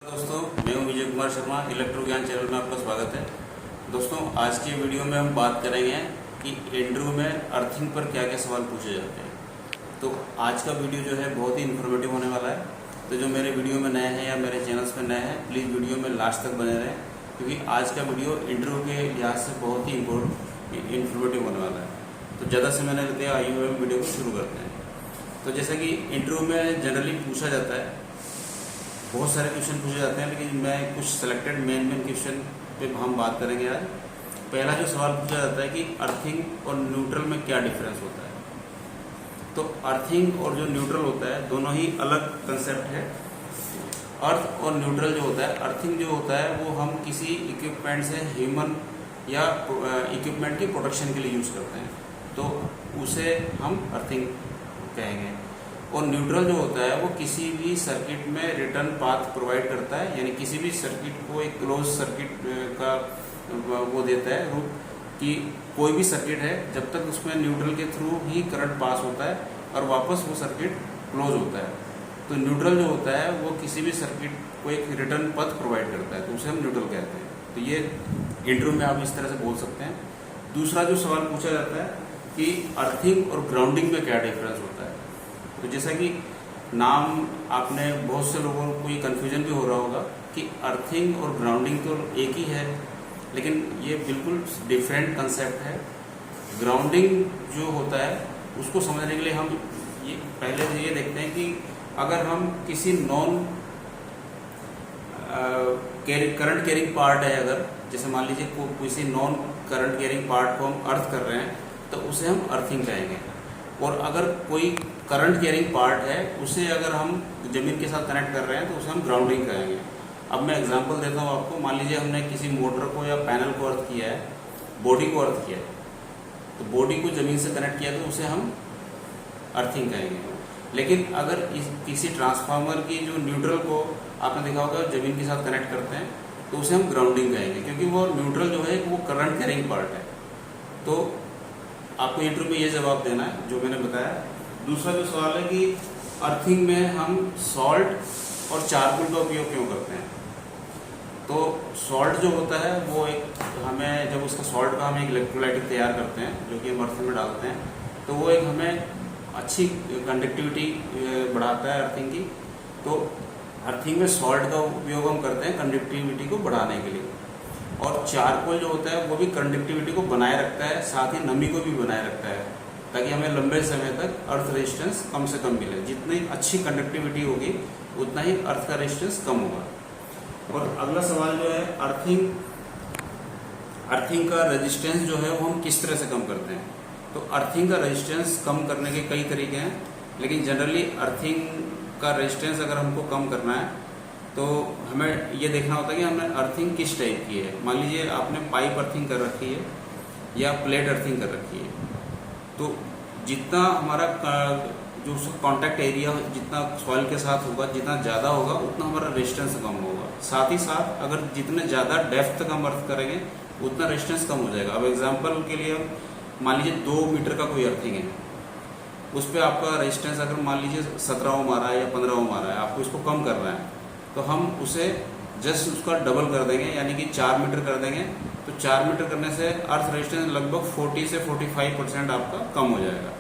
दोस्तों, मैं हूं विजय कुमार शर्मा। इलेक्ट्रो ज्ञान चैनल में आपका स्वागत है। दोस्तों, आज की वीडियो में हम बात करेंगे कि एंड्रू में अर्थिंग पर क्या क्या सवाल पूछे जाते हैं। तो आज का वीडियो जो है बहुत ही इन्फॉर्मेटिव होने वाला है। तो जो मेरे वीडियो में नए हैं या मेरे चैनल्स पर नए हैं, प्लीज़ वीडियो में लास्ट तक बने रहें, क्योंकि आज का वीडियो एंड्रू के लिहाज से बहुत ही इन्फॉर्मेटिव होने वाला है। तो ज़्यादा समय नहीं लेते, आइए हम वीडियो को शुरू करते हैं। तो जैसा कि एंड्रू में जनरली पूछा जाता है, बहुत सारे क्वेश्चन पूछे जाते हैं, लेकिन मैं कुछ सिलेक्टेड मेन क्वेश्चन पे हम बात करेंगे आज। पहला जो सवाल पूछा जाता है कि अर्थिंग और न्यूट्रल में क्या डिफरेंस होता है। तो अर्थिंग और जो न्यूट्रल होता है दोनों ही अलग कंसेप्ट है। अर्थ और न्यूट्रल जो होता है, अर्थिंग जो होता है वो हम किसी इक्विपमेंट से ह्यूमन या इक्विपमेंट की प्रोटेक्शन के लिए यूज़ करते हैं, तो उसे हम अर्थिंग कहेंगे। और न्यूट्रल जो होता है वो किसी भी सर्किट में रिटर्न पाथ प्रोवाइड करता है, यानी किसी भी सर्किट को एक क्लोज सर्किट का वो देता है रूप कि कोई भी सर्किट है, जब तक उसमें न्यूट्रल के थ्रू ही करंट पास होता है और वापस वो सर्किट क्लोज होता है। तो न्यूट्रल जो होता है वो किसी भी सर्किट को एक रिटर्न पथ प्रोवाइड करता है, तो उसे हम न्यूट्रल कहते हैं। तो ये इंट्रो में आप इस तरह से बोल सकते हैं। दूसरा जो सवाल पूछा जाता है कि अर्थिंग और ग्राउंडिंग में क्या डिफरेंस होता है। तो जैसा कि नाम आपने बहुत से लोगों को ये कन्फ्यूजन भी हो रहा होगा कि अर्थिंग और ग्राउंडिंग तो एक ही है, लेकिन ये बिल्कुल डिफरेंट कंसेप्ट है। ग्राउंडिंग जो होता है उसको समझने के लिए हम ये पहले से ये देखते हैं कि अगर हम किसी नॉन करंट कैरिंग पार्ट है, अगर जैसे मान लीजिए किसी नॉन करंट कैरिंग पार्ट को हम अर्थ कर रहे हैं, तो उसे हम अर्थिंग कहेंगे। और अगर कोई करंट कैरिंग पार्ट है उसे अगर हम जमीन के साथ कनेक्ट कर रहे हैं, तो उसे हम ग्राउंडिंग कहेंगे। अब मैं एग्जांपल देता हूँ आपको। मान लीजिए हमने किसी मोटर को या पैनल को अर्थ किया है, बॉडी को अर्थ किया है, तो बॉडी को जमीन से कनेक्ट किया तो उसे हम अर्थिंग कहेंगे। लेकिन अगर किसी ट्रांसफार्मर की जो न्यूट्रल को आपने देखा होगा जमीन के साथ कनेक्ट करते हैं, तो उसे हम ग्राउंडिंग कहेंगे, क्योंकि वो न्यूट्रल जो है वो करंट कैरिंग पार्ट है। तो आपको इंटरव्यू में ये जवाब देना है जो मैंने बताया। दूसरा जो सवाल है कि अर्थिंग में हम सॉल्ट और चारकोल का उपयोग क्यों करते हैं। तो सॉल्ट जो होता है वो एक हमें, जब उसका सॉल्ट का हम एक इलेक्ट्रोलाइट तैयार करते हैं जो कि हम अर्थिंग में डालते हैं, तो वो एक हमें अच्छी कंडक्टिविटी बढ़ाता है अर्थिंग की। तो अर्थिंग में सॉल्ट का उपयोग हम करते हैं कंडक्टिविटी को बढ़ाने के लिए। और चारकोल जो होता है वो भी कंडक्टिविटी को बनाए रखता है, साथ ही नमी को भी बनाए रखता है, ताकि हमें लंबे समय तक अर्थ रेजिस्टेंस कम से कम मिले। जितनी अच्छी कंडक्टिविटी होगी उतना ही अर्थ का रेजिस्टेंस कम होगा। और अगला सवाल जो है अर्थिंग का रेजिस्टेंस जो है वो हम किस तरह से कम करते हैं। तो अर्थिंग का रेजिस्टेंस कम करने के कई तरीके हैं, लेकिन जनरली अर्थिंग का रेजिस्टेंस अगर हमको कम करना है तो हमें ये देखना होता है कि हमने अर्थिंग किस टाइप की है। मान लीजिए आपने पाइप अर्थिंग कर रखी है या प्लेट अर्थिंग कर रखी है, तो जितना हमारा जो कांटेक्ट एरिया जितना सॉइल के साथ होगा, जितना ज़्यादा होगा उतना हमारा रेजिस्टेंस कम होगा। साथ ही साथ अगर जितने ज़्यादा डेप्थ तक हम अर्थ करेंगे उतना रेजिस्टेंस कम हो जाएगा। अब एग्जाम्पल के लिए मान लीजिए 2 मीटर का कोई अर्थिंग है, उस पर आपका रेजिस्टेंस अगर मान लीजिए 17 ओम आ रहा है या 15 ओम आ रहा है, आपको इसको कम करना है, तो हम उसे जस्ट उसका डबल कर देंगे, यानी कि 4 मीटर कर देंगे। तो 4 मीटर करने से अर्थ रेजिस्टेंस लगभग 40 से 45% आपका कम हो जाएगा।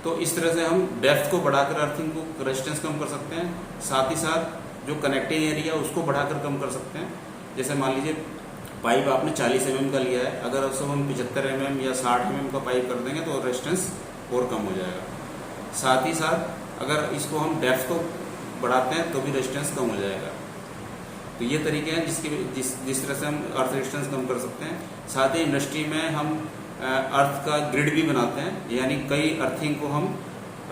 तो इस तरह से हम डेप्थ को बढ़ाकर अर्थिंग को रेजिस्टेंस कम कर सकते हैं। साथ ही साथ जो कनेक्टिंग एरिया उसको बढ़ाकर कम कर सकते हैं। जैसे मान लीजिए पाइप आपने 40 mm का लिया है, अगर उसको हम 75 mm या 60 mm का पाइप कर देंगे तो रेजिस्टेंस और कम हो जाएगा। साथ ही साथ अगर इसको हम डेप्थ को बढ़ाते हैं तो भी रेजिस्टेंस कम हो जाएगा। तो ये तरीके हैं जिस तरह से हम अर्थ रेजिस्टेंस कम कर सकते हैं। साथ ही इंडस्ट्री में हम अर्थ का ग्रिड भी बनाते हैं, यानी कई अर्थिंग को हम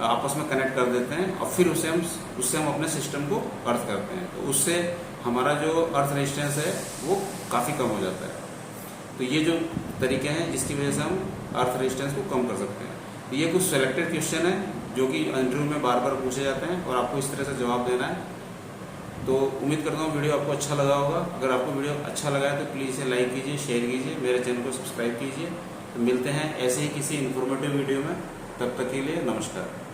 आपस में कनेक्ट कर देते हैं और फिर उससे हम अपने सिस्टम को अर्थ करते हैं। तो उससे हमारा जो अर्थ रेजिस्टेंस है वो काफ़ी कम हो जाता है। तो ये जो तरीके हैं जिसकी वजह से हम अर्थ रेजिस्टेंस को कम कर सकते हैं। तो ये कुछ सेलेक्टेड क्वेश्चन है जो कि इंटरव्यू में बार बार पूछे जाते हैं और आपको इस तरह से जवाब देना है। तो उम्मीद करता हूँ वीडियो आपको अच्छा लगा होगा। अगर आपको वीडियो अच्छा लगा है तो प्लीज़ इसे लाइक कीजिए, शेयर कीजिए, मेरे चैनल को सब्सक्राइब कीजिए। तो मिलते हैं ऐसे ही किसी इन्फॉर्मेटिव वीडियो में। तब तक के लिए नमस्कार।